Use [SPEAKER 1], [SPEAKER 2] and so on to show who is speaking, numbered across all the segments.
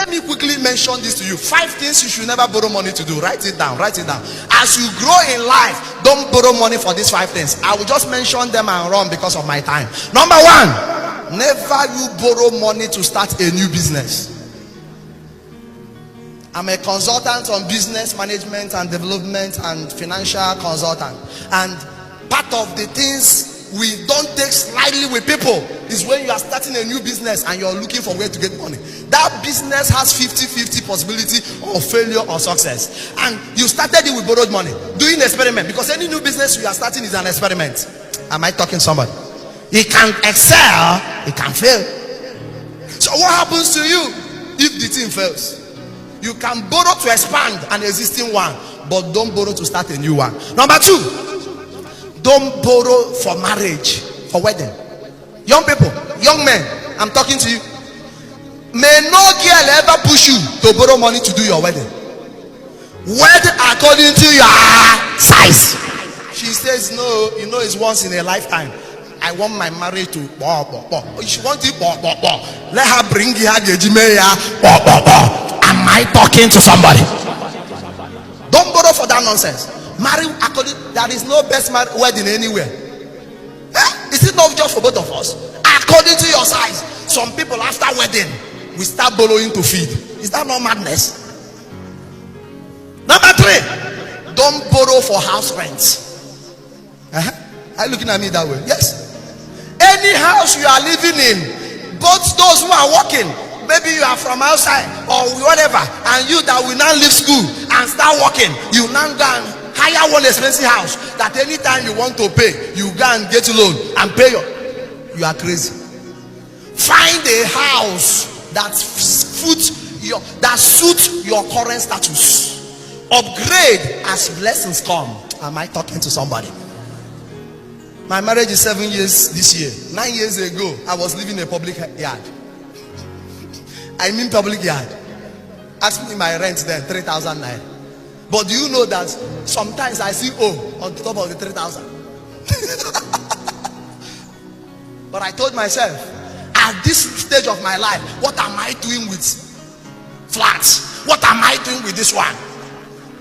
[SPEAKER 1] Let me quickly mention this to you. 5 things you should never borrow money to do. Write it down. Write it down. As you grow in life, don't borrow money for these 5 things. I will just mention them and run because of my time. Number 1, never you borrow money to start a new business. I'm a consultant on business management and development and financial consultant. And part of the things we don't take slightly with people is when you are starting a new business and you're looking for where to get money. That business has 50-50 possibility of failure or success. And you started it with borrowed money, doing an experiment, because any new business you are starting is an experiment. Am I talking to somebody? It can excel, it can fail. So what happens to you if the thing fails? You can borrow to expand an existing one, but don't borrow to start a new one. Number 2, don't borrow for marriage, for wedding. Young people, young men, I'm talking to you. May no girl ever push you to borrow money to do your wedding. Wed according to your size. She says, no, you know it's once in a lifetime. I want my marriage to she want it. Let her bring her the Am I talking to somebody? Don't borrow for that nonsense. Marry according. There is no best wedding anywhere. Is it not just for both of us? According to your size. Some people after wedding we start borrowing to feed. Is that not madness? Number 3, don't borrow for house rent. Are you looking at me that way? Yes. Any house you are living in, both those who are working, maybe you are from outside or whatever, and you that will now leave school and start working, you now go and hire one expensive house that anytime you want to pay, you go and get a loan and pay you are crazy. Find a house that suits your current status. Upgrade as blessings come. Am I talking to somebody? My marriage is 7 years this year. 9 years ago, I was living in a public yard. I mean public yard. Ask me my rent then, 3,000 naira. But do you know that sometimes I see on top of the 3,000? But I told myself, at this stage of my life, what am I doing with flats? What am I doing with this one?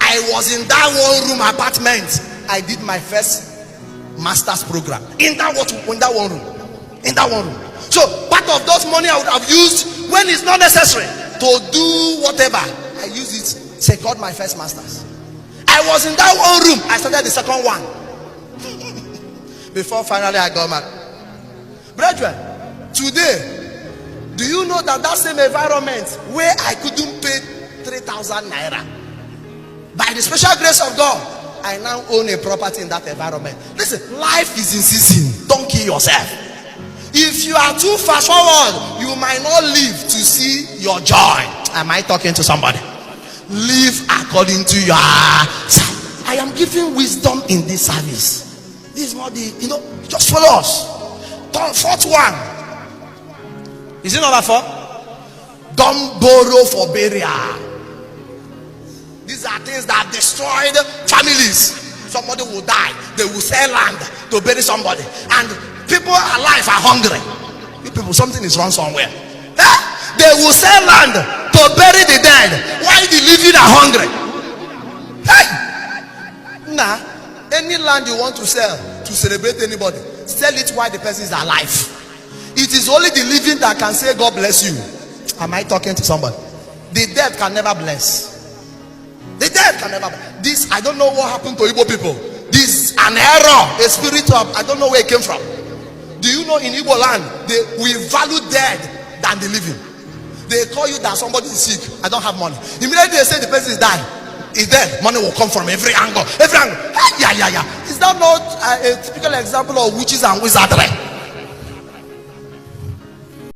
[SPEAKER 1] I was in that 1-room apartment. I did my first master's program in that one room. So part of those money I would have used when it's not necessary to do whatever, I use it. Say, got my first master's. I was in that 1 room. I started the second one before finally I got married. Brethren, today, do you know that same environment where I couldn't pay 3,000 naira, by the special grace of God, I now own a property in that environment. Listen, life is in season. Don't kill yourself. If you are too fast forward, you might not live to see your joy. Am I talking to somebody? Live according to your size. I am giving wisdom in this service. This is not just follow us. 4th one. Is it number 4? Don't borrow for burial. These are things that destroyed families. Somebody will die, they will sell land to bury somebody, and people alive are hungry. You people, something is wrong somewhere. They will sell land to bury the dead while the living are hungry. Nah, any land you want to sell to celebrate anybody, sell it while the person is alive. It is only the living that can say God bless you. Am I talking to somebody? The dead can never bless. The dead can never. This, I don't know what happened to Igbo people. This is an error, a spirit of, I don't know where it came from. Do you know in Igbo land, we value dead than the living. They call you that somebody is sick. I don't have money. Immediately they say the person is dying. Is dead. Money will come from every angle. Every angle. Yeah. Is that not a typical example of witches and wizardry?